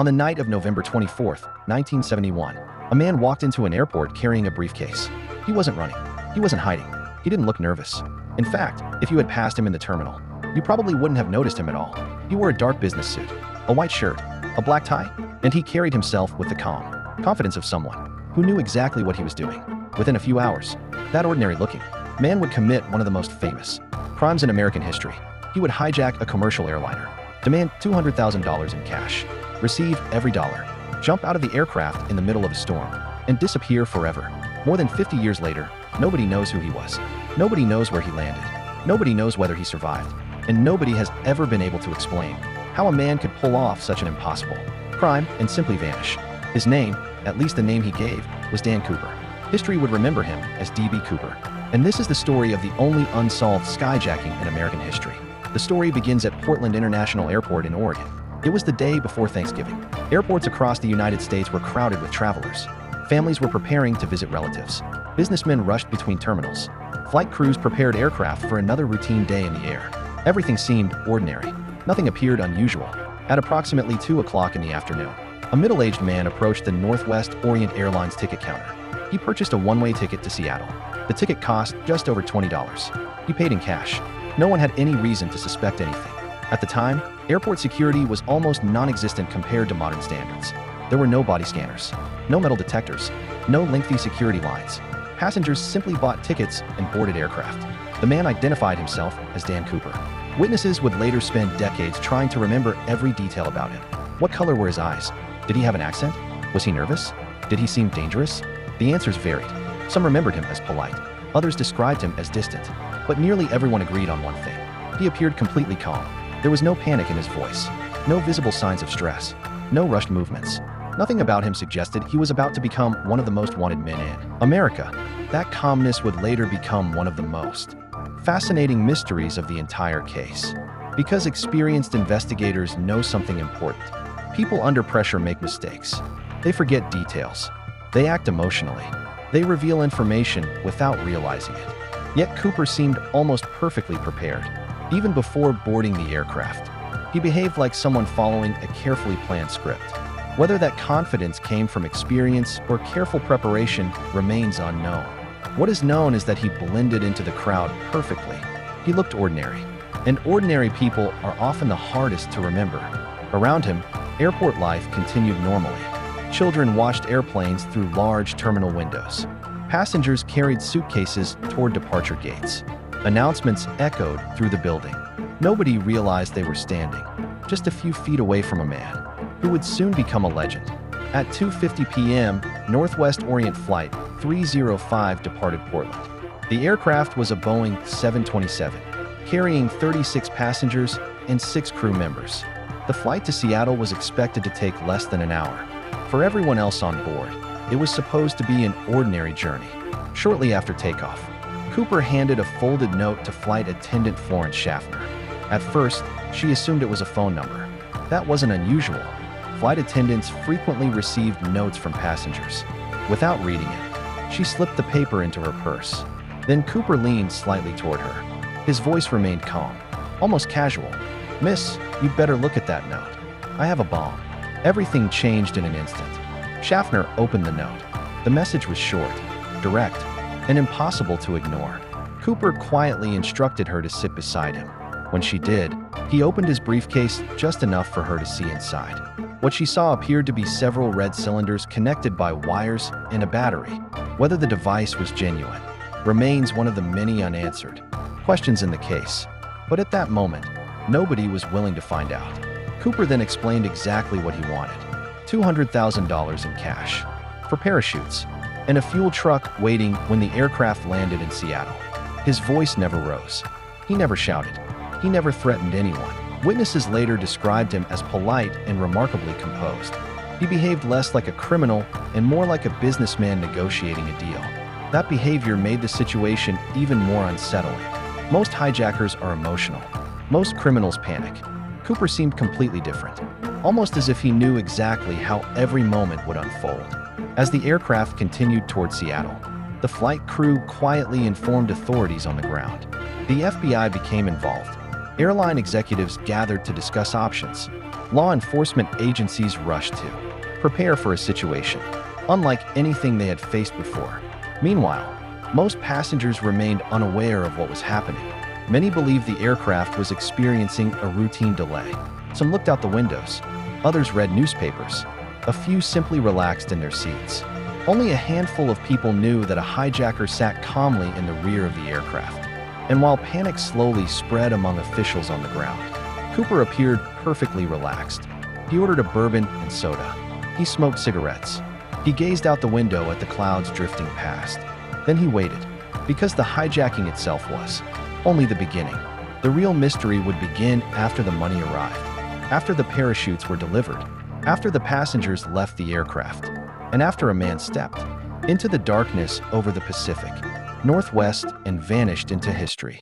On the night of November 24th, 1971, a man walked into an airport carrying a briefcase. He wasn't running. He wasn't hiding. He didn't look nervous. In fact, if you had passed him in the terminal, you probably wouldn't have noticed him at all. He wore a dark business suit, a white shirt, a black tie, and he carried himself with the calm confidence of someone who knew exactly what he was doing. Within a few hours, that ordinary-looking man would commit one of the most famous crimes in American history. He would hijack a commercial airliner, demand $200,000 in cash, receive every dollar, jump out of the aircraft in the middle of a storm, and disappear forever. More than 50 years later, nobody knows who he was. Nobody knows where he landed. Nobody knows whether he survived. And nobody has ever been able to explain how a man could pull off such an impossible crime and simply vanish. His name, at least the name he gave, was Dan Cooper. History would remember him as D.B. Cooper. And this is the story of the only unsolved skyjacking in American history. The story begins at Portland International Airport in Oregon. It was the day before Thanksgiving. Airports across the United States were crowded with travelers. Families were preparing to visit relatives. Businessmen rushed between terminals. Flight crews prepared aircraft for another routine day in the air. Everything seemed ordinary. Nothing appeared unusual. At approximately 2 o'clock in the afternoon, a middle-aged man approached the Northwest Orient Airlines ticket counter. He purchased a one-way ticket to Seattle. The ticket cost just over $20. He paid in cash. No one had any reason to suspect anything. At the time, airport security was almost non-existent compared to modern standards. There were no body scanners, no metal detectors, no lengthy security lines. Passengers simply bought tickets and boarded aircraft. The man identified himself as Dan Cooper. Witnesses would later spend decades trying to remember every detail about him. What color were his eyes? Did he have an accent? Was he nervous? Did he seem dangerous? The answers varied. Some remembered him as polite. Others described him as distant. But nearly everyone agreed on one thing. He appeared completely calm. There was no panic in his voice. No visible signs of stress. No rushed movements. Nothing about him suggested he was about to become one of the most wanted men in America. That calmness would later become one of the most fascinating mysteries of the entire case. Because experienced investigators know something important. People under pressure make mistakes. They forget details. They act emotionally. They reveal information without realizing it. Yet Cooper seemed almost perfectly prepared, even before boarding the aircraft. He behaved like someone following a carefully planned script. Whether that confidence came from experience or careful preparation remains unknown. What is known is that he blended into the crowd perfectly. He looked ordinary, and ordinary people are often the hardest to remember. Around him, airport life continued normally. Children watched airplanes through large terminal windows. Passengers carried suitcases toward departure gates. Announcements echoed through the building. Nobody realized they were standing just a few feet away from a man who would soon become a legend. At 2:50 p.m., Northwest Orient Flight 305 departed Portland. The aircraft was a Boeing 727, carrying 36 passengers and 6 crew members. The flight to Seattle was expected to take less than an hour. For everyone else on board, it was supposed to be an ordinary journey. Shortly after takeoff, Cooper handed a folded note to flight attendant Florence Schaffner. At first, she assumed it was a phone number. That wasn't unusual. Flight attendants frequently received notes from passengers. Without reading it, she slipped the paper into her purse. Then Cooper leaned slightly toward her. His voice remained calm, almost casual. "Miss, you'd better look at that note. I have a bomb." Everything changed in an instant. Schaffner opened the note. The message was short, direct, and impossible to ignore. Cooper quietly instructed her to sit beside him. When she did, he opened his briefcase just enough for her to see inside. What she saw appeared to be several red cylinders connected by wires and a battery. Whether the device was genuine remains one of the many unanswered questions in the case. But at that moment, nobody was willing to find out. Cooper then explained exactly what he wanted: $200,000 in cash, for parachutes, and a fuel truck waiting when the aircraft landed in Seattle. His voice never rose. He never shouted. He never threatened anyone. Witnesses later described him as polite and remarkably composed. He behaved less like a criminal and more like a businessman negotiating a deal. That behavior made the situation even more unsettling. Most hijackers are emotional. Most criminals panic. Cooper seemed completely different, almost as if he knew exactly how every moment would unfold. As the aircraft continued toward Seattle, the flight crew quietly informed authorities on the ground. The FBI became involved. Airline executives gathered to discuss options. Law enforcement agencies rushed to prepare for a situation unlike anything they had faced before. Meanwhile, most passengers remained unaware of what was happening. Many believed the aircraft was experiencing a routine delay. Some looked out the windows, others read newspapers. A few simply relaxed in their seats. Only a handful of people knew that a hijacker sat calmly in the rear of the aircraft. And while panic slowly spread among officials on the ground, Cooper appeared perfectly relaxed. He ordered a bourbon and soda. He smoked cigarettes. He gazed out the window at the clouds drifting past. Then he waited, because the hijacking itself was only the beginning. The real mystery would begin after the money arrived, after the parachutes were delivered, after the passengers left the aircraft, and after a man stepped into the darkness over the Pacific Northwest and vanished into history.